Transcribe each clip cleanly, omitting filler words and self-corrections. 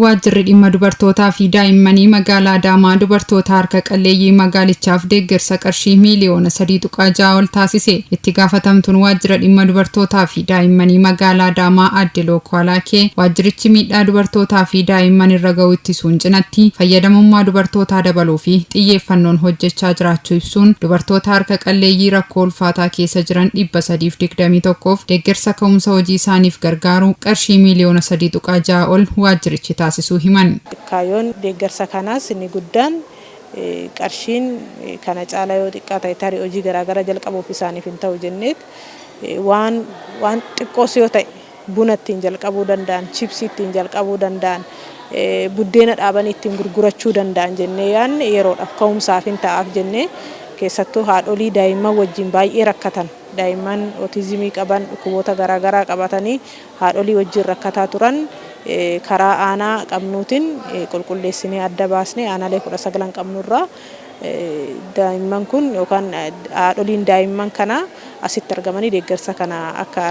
Waajjirri dhimma dubartootaa fi daa'immanii magaalaa Adaamaa dubartoota harka qalleeyyii magaalichaaf deeggarsa qarshii miliyoona 3.6 ol taasise. Itti gaafatamtuun waajjira dhimma dubartootaa fi daa'immanii magaalaa Adaamaa Aadde Lookoo Alaakee waajjirichi miidhaa dubartootaa fi daa'imman irra ga'u ittisuun cinatti fayyadamummaa dubartootaa dabaluu fi xiyyeeffannoon hojjechaa jiraachuu ibsuun dubartoota harka qalleeyyii rakkoo ulfaataa keessa jiran 321f deeggarsa ka'umsa hojii isaaniif gargaaru qarshii miliyoona 3.6 ol waajjirichi taasisuu himan. Kaayyoon deeggarsa kanaas inni guddaan qarshiin kana caalaa yoo xiqqaa ta'e tarii hojii garaagaraa jalqabuuf isaaniif hin ta'u jenneet waan xiqqoos yoo ta'e buna ittiin jalqabuu danda'an, chipsii ittiin jalqabuu danda'an, buddeena dhaabanii ittiin gurgurachuu danda'an jennee yaadne yeroodhaaf ka'umsaaf hin ta'aaf jennee keessattuu haadholii daa'imman wajjin baay'ee rakkatan daa'imman ootizimii qaban dhukkuboota garaagaraa qabatanii haadholii wajjin rakkataa turan karaa aanaa qabnuutiin qulqulleessinee adda baasnee aanaalee 19 qabnurraa daa'imman kun yookaan haadholiin daa'imman kana asitti argamanii deeggarsa kana akka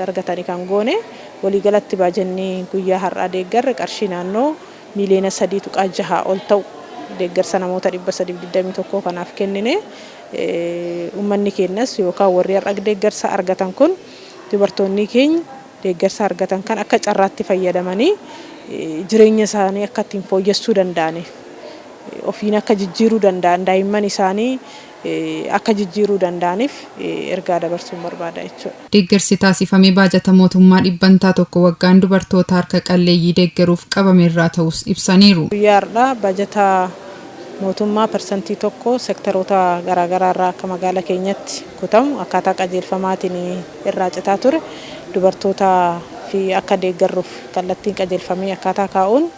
argatanii kan goone waliigalatti baajennii guyyaa har'aa deeggarre qarshii naannoo miliyoona 3.6 ol ta'u deeggarsa namoota 321 kanaaf kennine uummanni keenyas yookaan warri har'a deeggarsa argatan kun dubartoonni keenya deeggarsa argatan kan akka carraatti fayyadamanii jireenya isaanii akka ittiin fooyyessuu danda'aniif ofiin akka jijjiiruu danda'an daa'imman isaanii akka jijjiiruu danda'aniif ergaa dabarsuun barbaada jechuudha. Deeggarsi taasifamee baajata mootummaa dhibbantaa tokko waggaan dubartoota harka qalleeyyii deeggaruuf qabame irraa ta'us ibsaniiru. Guyyaa har'aa baajata mootummaa parsantii tokko seektaroota garaagaraa irraa akka magaalaa keenyatti kutamu akkaataa qajeelfamaatiin irraa citaa ture dubartoota fi akka deeggarruuf kallattiin qajeelfamee akkaataa kaa'uun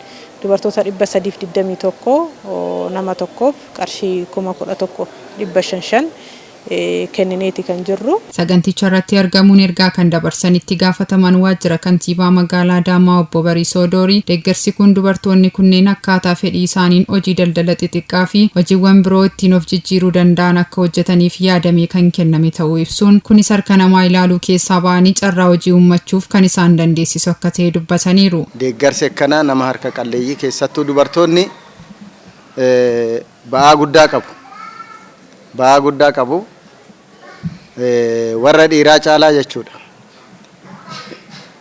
dubartoota 321 nama tokkoof qarshii 11,500 kennineeti kan jirru. Saganticha irratti argamuun ergaa kan dabarsan itti gaafataman waajjira kantiibaa magaalaa Adaamaa obbo Bariisoo Doorii deeggarsi kun dubartoonni kunneen akkaataa fedhii isaaniin hojii daldala xixiqqaa fi hojiiwwan biroo ittiin of jijjiiruu danda'an akka hojjetaniif yaadamee kan kenname ta'uu ibsuun kunis harka namaa ilaaluu keessaa ba'anii carraa hojii uummachuuf kan isaan dandeessisu akka ta'e dubbataniiru. Deeggarsi akkanaa nama harka qalleeyyii keessattuu dubartoonni ba'aa guddaa qabu. Ba'aa guddaa qabu. Warra dhiiraa caalaa jechuudha.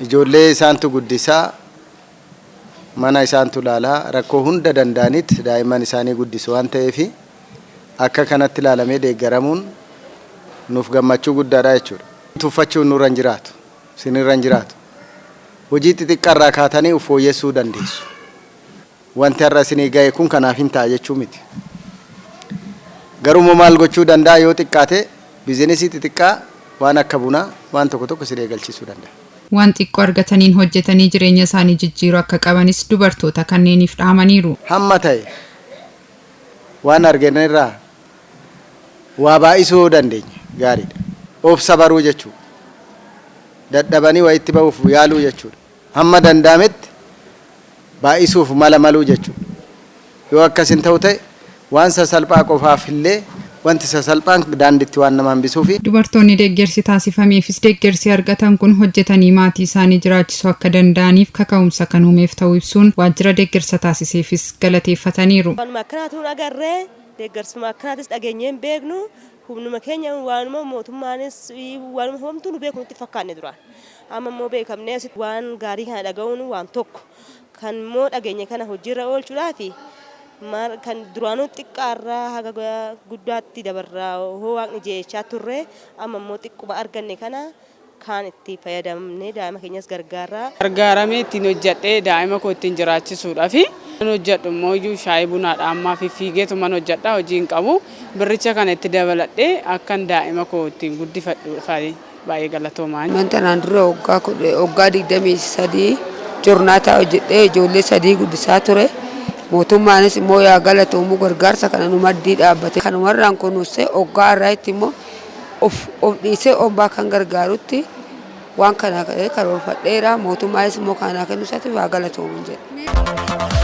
Ijoollee isaantu guddisaa, mana isaantu ilaalaa, rakkoo hunda danda'anitti daa'imman isaanii guddisu waan ta'eef akka kanatti ilaalamee deeggaramuun nuuf gammachuu guddaadha jechuudha. Tuffachuun nurra hin jiraatu, sinirra hin jiraatu. Hojii xixiqqaarraa kaatanii of fooyyessuu dandeessu. Wanti har'a isinii ga'e kun kanaaf hin ta'a jechuu miti. Garuu maal gochuu danda'a yoo xiqqaate biizinesii xixiqqaa waan akka bunaa waan tokko siree galchiisuu danda'a. Waan xiqqoo argataniin hojjetanii jireenya isaanii jijjiiruu akka qabanis dubartoota kanneeniif dhaamaniiru. Hamma ta'e waan arganirraa waa baay'isuu dandeenya gaariidha. Obsa baruu jechuudha. Dadhabanii waa itti ba'uuf yaaluu jechuudha. Hamma danda'ametti baay'isuuf maluu jechuudha. Yoo akkasin ta'u ta'e waan sasalphaa qofaaf illee wanti sasalphaan daanditti waan nama hambisuufi. Dubartoonni deeggarsi taasifameefis deeggarsi argatan kun hojjetanii maatii isaanii jiraachisuu akka danda'aniif kaka'umsa kan uumeef ta'uu ibsuun waajjira deeggarsa taasiseefis galateeffataniiru. Waanuma akkanaatu agarree deeggarsuma akkanaatis dhageenyee hin beeknu humnuma keenya waanuma mootummaanis waanuma homtuu nu beeku nutti fakkaanne duraan. Amma immoo beekamnee waan gaarii kana dhaga'uun waan tokko kan immoo dhageenye kana hojiirra oolchuudhaafi kan duraanuu xiqqaarraa haga guddaatti dabarraa hoo waaqni jechaa turre amma immoo xiqquma arganne kana kaan itti fayyadamnee daa'ima keenyas gargaaramee ittiin hojjedhee daa'ima koo ittiin jiraachisuudhaaf hojjedhu immoo iyyuu shaayii bunaadha ammaa fi fiigeetuman hojjedha hojii hin qabu birricha kana itti dabaladhee akkan daa'ima koo ittiin guddifadhu baay'ee galatoomaa. Mantanaan dura waggaa 23 jornaataa hojjedhee ijoollee 3 guddisaa ture. Mootummaanis immoo yaa galatoomu gargaarsa kana nu maddii dhaabbate kanumarraan kunuunsee hoggaa irraatti immoo of dhiisee obbaa kan gargaarutti waan kana karoorfadheera mootummaanis immoo kanaa kennuusaatiif yaa galatoomu jedhe.